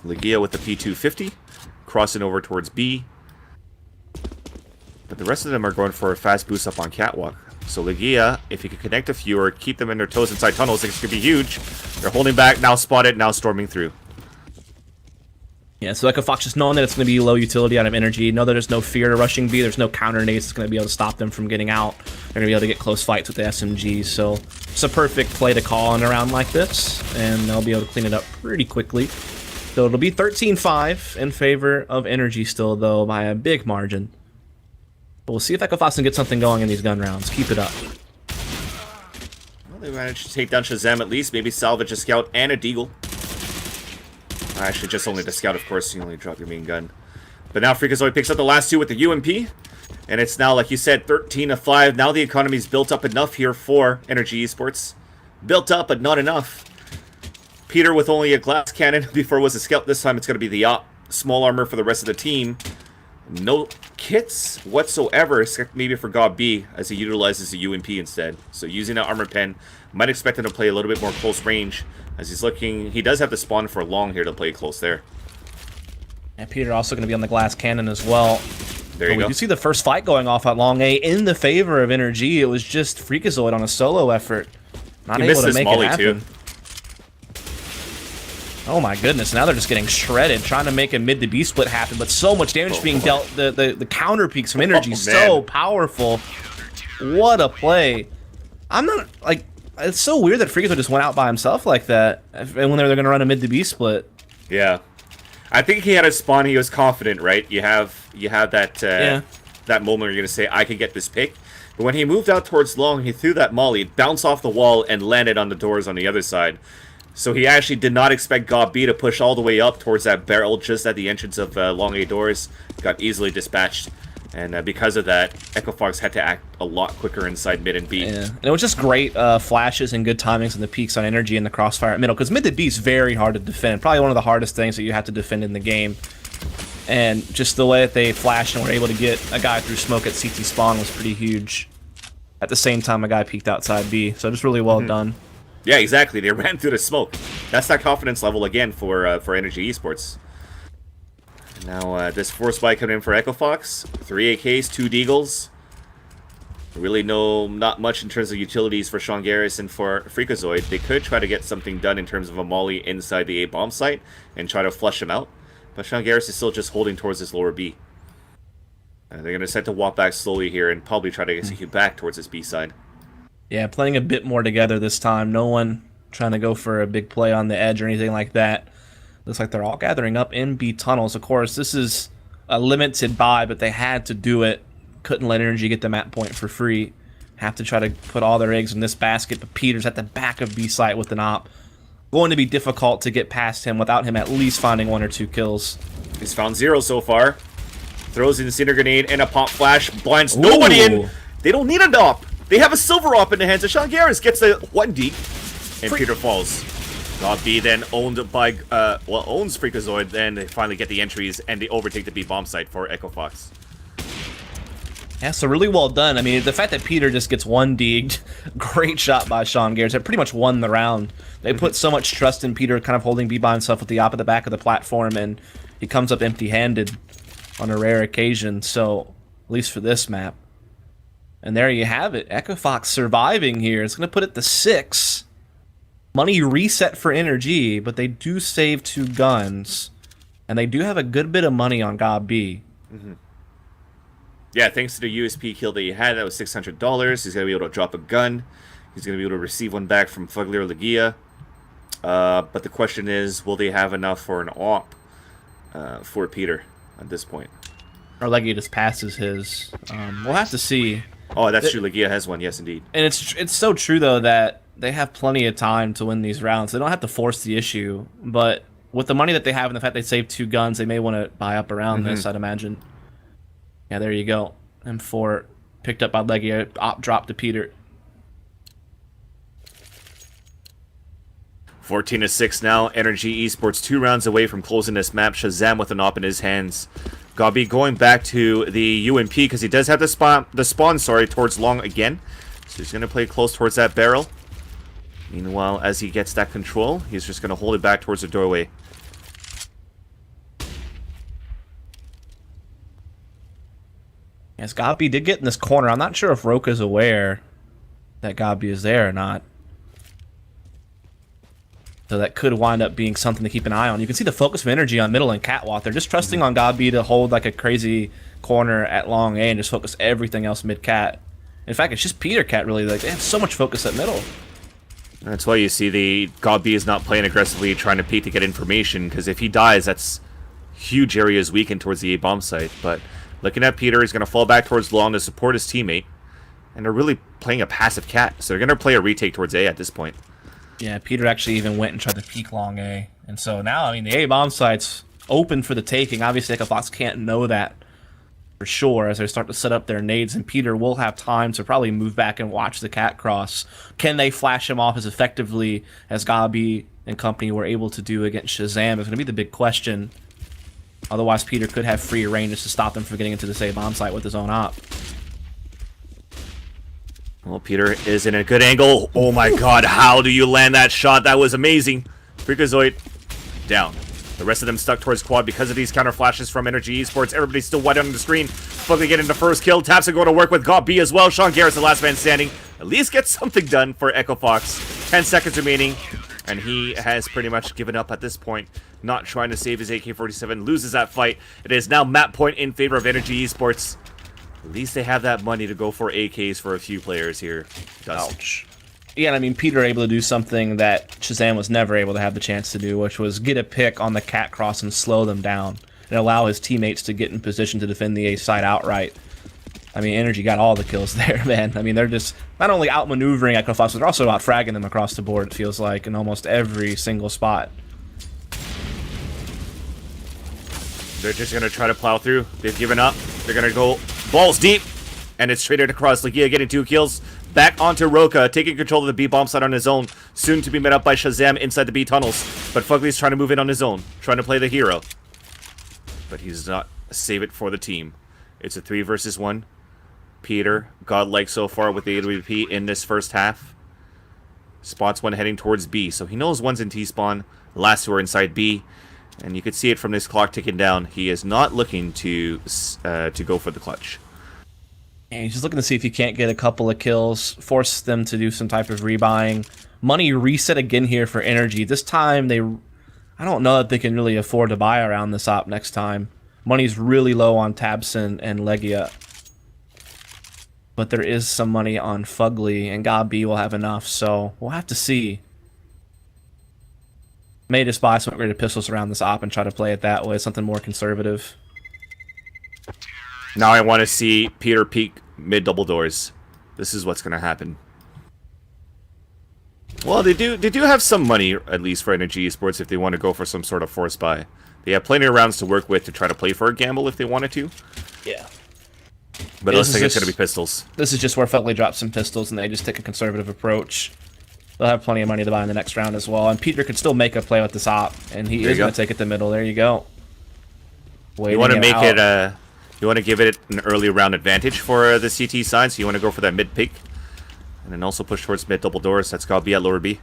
Legia with the P250, crossing over towards B. But the rest of them are going for a fast boost up on Catwalk. So Legia, if he could connect a few or keep them in their toes inside tunnels, it could be huge. They're holding back, now spotted, now storming through. Yeah, so Echo Fox just knowing that it's going to be low utility out of Energy, know that there's no fear to rushing B, there's no counter nades that's going to be able to stop them from getting out. They're going to be able to get close fights with the SMG, so it's a perfect play to call in a round like this, and they'll be able to clean it up pretty quickly. So it'll be 13-5 in favor of Energy still, though, by a big margin. But we'll see if Echo Fox can get something going in these gun rounds. Keep it up. Well, they managed to take down Shazam at least, maybe salvage a scout and a deagle. Actually, just only the scout, of course. You only drop your main gun. But now Freakazoid picks up the last two with the UMP. And it's now, like you said, 13-5. Now the economy's built up enough here for NRG eSports. Built up, but not enough. Peter with only a glass cannon. Before it was a scout. This time it's going to be the op. Small armor for the rest of the team. No kits whatsoever, except maybe for God B, as he utilizes the UMP instead. So using that armor pen, might expect him to play a little bit more close range. As he's looking, he does have to spawn for long here to play close there. And Peter also going to be on the glass cannon as well. There you go. You see the first fight going off at long A in the favor of NRG. It was just Freakazoid on a solo effort. Not able to make it happen. Oh my goodness, now they're just getting shredded, trying to make a mid to B split happen, but so much damage being dealt. The counter peaks from NRG so powerful. What a play. I'm not, like, it's so weird that Freakazoid just went out by himself like that when they're going to run a mid to B split. Yeah. I think he had a spawn, he was confident, right? You have that that moment where you're going to say, I can get this pick. But when he moved out towards long, he threw that molly, bounced off the wall, and landed on the doors on the other side. So he actually did not expect God B to push all the way up towards that barrel just at the entrance of long A doors. Got easily dispatched. And because of that, Echo Fox had to act a lot quicker inside mid and B. Yeah. And it was just great flashes and good timings and the peaks on energy and the crossfire at middle. Because mid to B is very hard to defend. Probably one of the hardest things that you have to defend in the game. And just the way that they flashed and were able to get a guy through smoke at CT spawn was pretty huge. At the same time, a guy peeked outside B. So just really well done. Yeah, exactly. They ran through the smoke. That's that confidence level again for NRG eSports. Now this force buy coming in for Echo Fox. 3 AKs, 2 Deagles. Really not much in terms of utilities for Sean Garris and for Freakazoid. They could try to get something done in terms of a molly inside the A bomb site and try to flush him out. But Sean Garris is still just holding towards his lower B. They're going to set to walk back slowly here and probably try to execute back towards his B side. Yeah, playing a bit more together this time. No one trying to go for a big play on the edge or anything like that. Looks like they're all gathering up in B tunnels. Of course, this is a limited buy, but they had to do it. Couldn't let NRG get the map point for free. Have to try to put all their eggs in this basket, but Peter's at the back of B site with an op. Going to be difficult to get past him without him at least finding 1 or 2 kills. He's found 0 so far. Throws in Cinder Grenade and a pop flash. Blinds nobody in. They don't need an op. They have a silver op in the hands of Sean Garris. Gets the 1D. And Peter falls. God B then owned by, owns Freakazoid. Then they finally get the entries and they overtake the B bomb site for Echo Fox. Yeah, so really well done. I mean, the fact that Peter just gets 1D'd, great shot by Sean Garris. They pretty much won the round. They put so much trust in Peter kind of holding B by himself with the op at the back of the platform, and he comes up empty-handed on a rare occasion, so at least for this map. And there you have it. Echo Fox surviving here. It's going to put it to 6. Money reset for NRG, but they do save 2 guns. And they do have a good bit of money on God B. Yeah, thanks to the USP kill that he had, that was $600. He's going to be able to drop a gun. He's going to be able to receive one back from Fugler or Legia. But the question is, will they have enough for an op for Peter at this point? Or Legia just passes his. We'll have to see. Oh, that's true. Legia has one, yes, indeed. And it's so true, though, that they have plenty of time to win these rounds. They don't have to force the issue. But with the money that they have and the fact they saved 2 guns, they may want to buy up around this, I'd imagine. Yeah, there you go. M4 picked up by Legia. Op drop to Peter. 14-6 now. NRG eSports 2 rounds away from closing this map. Shazam with an op in his hands. Gabi going back to the UMP because he does have the spawn towards long again. So he's going to play close towards that barrel. Meanwhile, as he gets that control, he's just going to hold it back towards the doorway. Yes, Gabi did get in this corner. I'm not sure if Roka's aware that Gabi is there or not. So that could wind up being something to keep an eye on. You can see the focus of energy on middle and Catwalk. They're just trusting on Gabi to hold like a crazy corner at long A and just focus everything else mid-cat. In fact, it's just Peter Cat really. Like, they have so much focus at middle. That's why you see the Gabi is not playing aggressively, trying to peek to get information, because if he dies, that's huge areas weakened towards the A bomb site. But looking at Peter, he's going to fall back towards long to support his teammate. And they're really playing a passive cat, so they're going to play a retake towards A at this point. Yeah, Peter actually even went and tried to peek long A And so now, I mean, the A bomb site's open for the taking. Obviously, Echo Fox can't know that for sure as they start to set up their nades, and Peter will have time to probably move back and watch the cat cross. Can they flash him off as effectively as Gabi and company were able to do against Shazam is going to be the big question. Otherwise, Peter could have free range just to stop him from getting into the save bomb site with his own op. Well, Peter is in a good angle. Oh my god, how do you land that shot? That was amazing. Freakazoid down. The rest of them stuck towards quad because of these counter flashes from NRG eSports. Everybody's still wide on the screen. Fugly getting the first kill. Taps are going to work with God B as well. Sean Garrett's the last man standing. At least get something done for Echo Fox. 10 seconds remaining. And he has pretty much given up at this point. Not trying to save his AK-47. Loses that fight. It is now map point in favor of NRG eSports. At least they have that money to go for AKs for a few players here. Ouch. Yeah, and I mean, Peter able to do something that Shazam was never able to have the chance to do, which was get a pick on the cat cross and slow them down and allow his teammates to get in position to defend the A side outright. I mean, NRG got all the kills there, man. I mean, they're just not only outmaneuvering Echo Fox, but they're also out-fragging them across the board, it feels like, in almost every single spot. They're just going to try to plow through. They've given up. They're going to go balls deep. And it's straight across. Lagia getting 2 kills. Back onto Roka, taking control of the B bomb site on his own. Soon to be met up by Shazam inside the B tunnels. But Fugly's trying to move in on his own. Trying to play the hero. But he's not save it for the team. It's a 3 versus 1. Peter, godlike so far with the IBP in this first half. Spots one heading towards B. So he knows one's in T-spawn. The last 2 are inside B. And you can see it from this clock ticking down. He is not looking to go for the clutch. And he's just looking to see if he can't get a couple of kills, force them to do some type of rebuying. Money reset again here for NRG. This time, I don't know that they can really afford to buy around this op next time. Money's really low on Tabson and Legia. But there is some money on Fugly, and God B will have enough, so we'll have to see. May just buy some upgraded pistols around this op and try to play it that way, something more conservative. Now I want to see Peter peek mid double doors. This is what's going to happen. Well, they do have some money, at least for NRG eSports, if they want to go for some sort of force buy. They have plenty of rounds to work with to try to play for a gamble if they wanted to. Yeah. But it looks like it's going to be pistols. This is just where Fugly drops some pistols and they just take a conservative approach. They'll have plenty of money to buy in the next round as well. And Peter could still make a play with this op, and he is going to take it to middle. There you go. You want to make it... You want to give it an early round advantage for the CT side, so you want to go for that mid peak. And then also push towards mid double doors. That's got to be at lower B.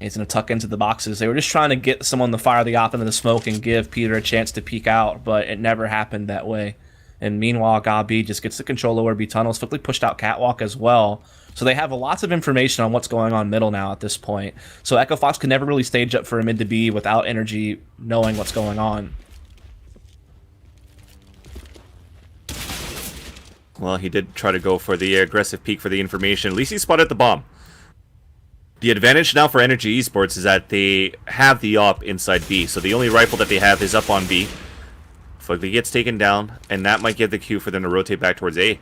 He's going to tuck into the boxes. They were just trying to get someone to fire the op into the smoke and give Peter a chance to peek out, but it never happened that way. And meanwhile, Gabi just gets the control lower B tunnels. Quickly pushed out Catwalk as well. So they have lots of information on what's going on middle now at this point. So Echo Fox can never really stage up for a mid to B without NRG knowing what's going on. Well, he did try to go for the aggressive peek for the information. At least he spotted the bomb. The advantage now for NRG eSports is that they have the op inside B. So the only rifle that they have is up on B. Fugly gets taken down, and that might give the cue for them to rotate back towards A.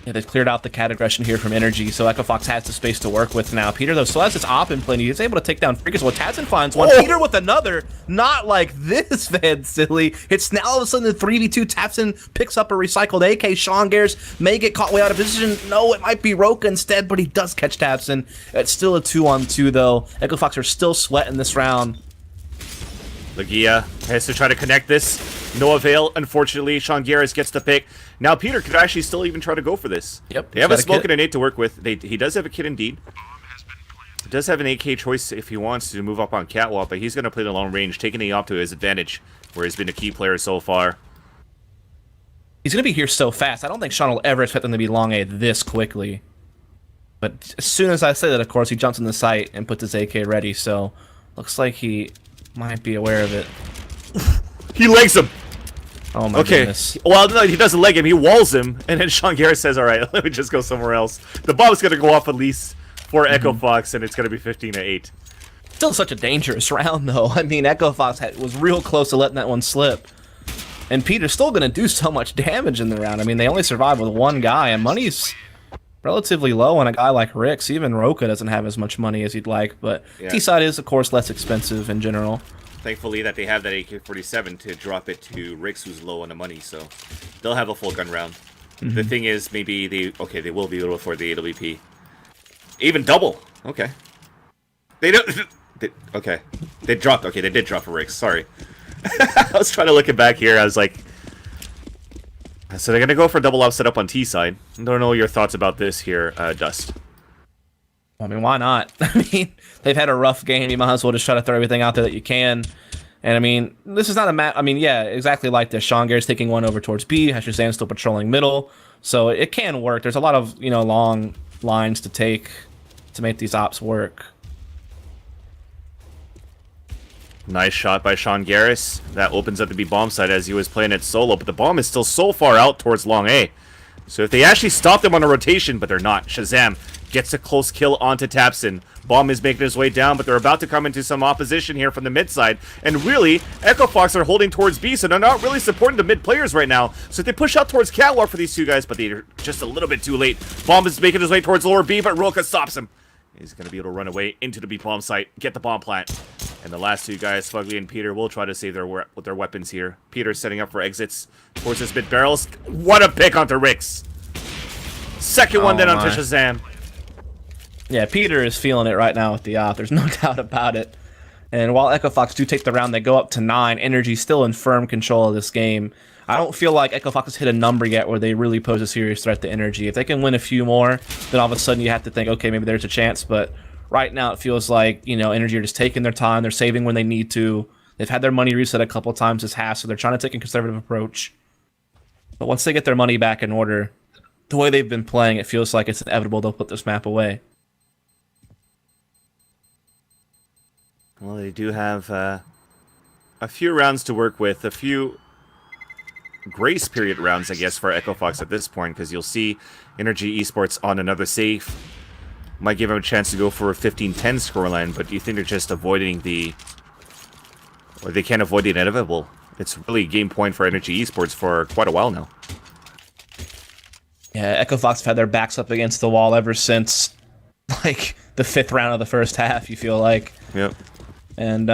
Yeah, they've cleared out the cat aggression here from NRG, so Echo Fox has the space to work with now. Peter, though, still has his op in play. He's able to take down Freakers. Well, Tadson finds one. Oh. Peter with another. Not like this, Van Silly. It's now all of a sudden the 3v2. Tabson picks up a recycled AK. Sean Gares may get caught way out of position. No, it might be Roka instead, but he does catch Tabson. It's still a 2-on-2, though. Echo Fox are still sweating this round. Lagia has to try to connect this. No avail, unfortunately. Sean Garris gets the pick. Now Peter could actually still even try to go for this. Yep. They have a smoke and a nade to work with. He does have a kit indeed. He does have an AK choice if he wants to move up on Catwalk, but he's going to play the long range, taking the op to his advantage, where he's been a key player so far. He's going to be here so fast. I don't think Sean will ever expect them to be long A this quickly. But as soon as I say that, of course, he jumps in the site and puts his AK ready, so looks like he might be aware of it. He legs him! Oh my goodness. Well, no, he doesn't leg him, he walls him, and then Sean Garrett says, alright, let me just go somewhere else. The bomb's gonna go off at least for Echo Fox, and it's gonna be 15-8. Still such a dangerous round, though. I mean, Echo Fox was real close to letting that one slip. And Peter's still gonna do so much damage in the round. I mean, they only survived with one guy, and Money's relatively low on a guy like Rix. Even Roka doesn't have as much money as he'd like, but Yeah. T-side is, of course, less expensive in general. Thankfully that they have that AK-47 to drop it to Rix, who's low on the money, so they'll have a full gun round. The thing is, maybe they will be able to afford the AWP. Even double. Okay. They don't. Okay. They dropped. Okay, they did drop for Rix. Sorry. I was trying to look it back here. I was like, so they're gonna go for double offset up on T side. I don't know your thoughts about this here, Dust. I mean, why not? I mean, they've had a rough game. You might as well just try to throw everything out there that you can. And I mean, this is not a match. I mean, yeah, exactly like this. Sean Gare's taking one over towards B. Shazam still patrolling middle. So it can work. There's a lot of, long lines to take to make these ops work. Nice shot by Sean Garris. That opens up the B bomb side as he was playing it solo, but the bomb is still so far out towards long A. So if they actually stop them on a rotation, but they're not, Shazam gets a close kill onto Tapson. Bomb is making his way down, but they're about to come into some opposition here from the mid side. And really, Echo Fox are holding towards B, so they're not really supporting the mid players right now. So they push out towards Catwalk for these two guys, but they're just a little bit too late. Bomb is making his way towards lower B, but Roka stops him. He's going to be able to run away into the B bomb site, get the bomb plant. And the last two guys, Fugly and Peter, will try to save with their weapons here. Peter's setting up for exits towards his mid barrels. What a pick onto Rix. Second one then onto Shazam. Yeah, Peter is feeling it right now with the op. There's no doubt about it. And while Echo Fox do take the round, they go up to 9. NRG still in firm control of this game. I don't feel like Echo Fox has hit a number yet where they really pose a serious threat to NRG. If they can win a few more, then all of a sudden you have to think, okay, maybe there's a chance. But right now it feels like, NRG are just taking their time. They're saving when they need to. They've had their money reset a couple times this half, so they're trying to take a conservative approach. But once they get their money back in order, the way they've been playing, it feels like it's inevitable they'll put this map away. Well, they do have a few rounds to work with, a few grace period rounds, I guess, for Echo Fox at this point, because you'll see NRG eSports on another safe. Might give them a chance to go for a 15-10 scoreline, but do you think they're just avoiding or they can't avoid the inevitable? It's really a game point for NRG eSports for quite a while now. Yeah, Echo Fox have had their backs up against the wall ever since, like, the 5th round of the first half, you feel like. Yep. And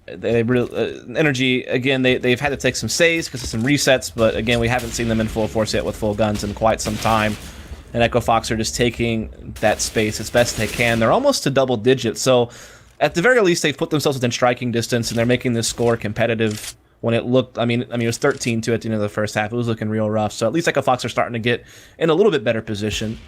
they really NRG again. They've had to take some saves because of some resets, but again, we haven't seen them in full force yet with full guns in quite some time. And Echo Fox are just taking that space as best they can. They're almost to double digits, so at the very least, they've put themselves within striking distance, and they're making this score competitive. When it looked, I mean, it was 13-2 at the end of the first half. It was looking real rough. So at least Echo Fox are starting to get in a little bit better position.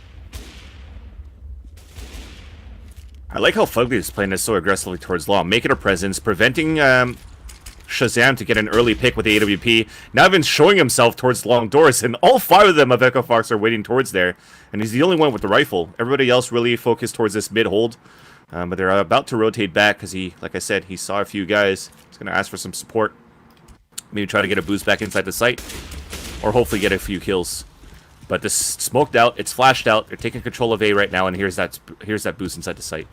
I like how Fugly is playing this so aggressively towards long, making a presence, preventing Shazam to get an early pick with the AWP. Now even showing himself towards long doors, and all 5 of them of Echo Fox are waiting towards there. And he's the only one with the rifle. Everybody else really focused towards this mid-hold. But they're about to rotate back because like I said, he saw a few guys. He's going to ask for some support. Maybe try to get a boost back inside the site. Or hopefully get a few kills. But this smoked out, it's flashed out. They're taking control of A right now, and here's that boost inside the site.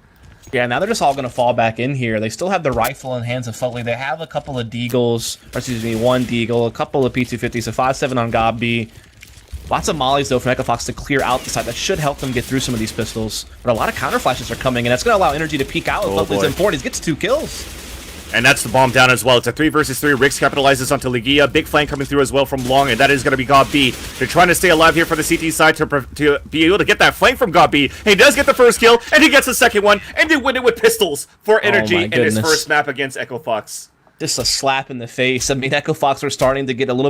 Yeah, now they're just all going to fall back in here. They still have the rifle in hands of Fugly. They have a couple of Deagles, or excuse me, 1 Deagle, a couple of P250s, a 5.7 on Gob B. Lots of mollies, though, from Echo Fox to clear out the side. That should help them get through some of these pistols. But a lot of counter flashes are coming, and that's going to allow NRG to peek out with Fugly's M40. He gets 2 kills. And that's the bomb down as well. It's a 3 versus 3. Rix capitalizes onto Legia. Big flank coming through as well from long, and that is going to be Gob B. They're trying to stay alive here for the CT side to be able to get that flank from Gob B. He does get the first kill, and he gets the second one, and they win it with pistols for NRG in his first map against Echo Fox. Just a slap in the face. I mean, Echo Fox are starting to get a little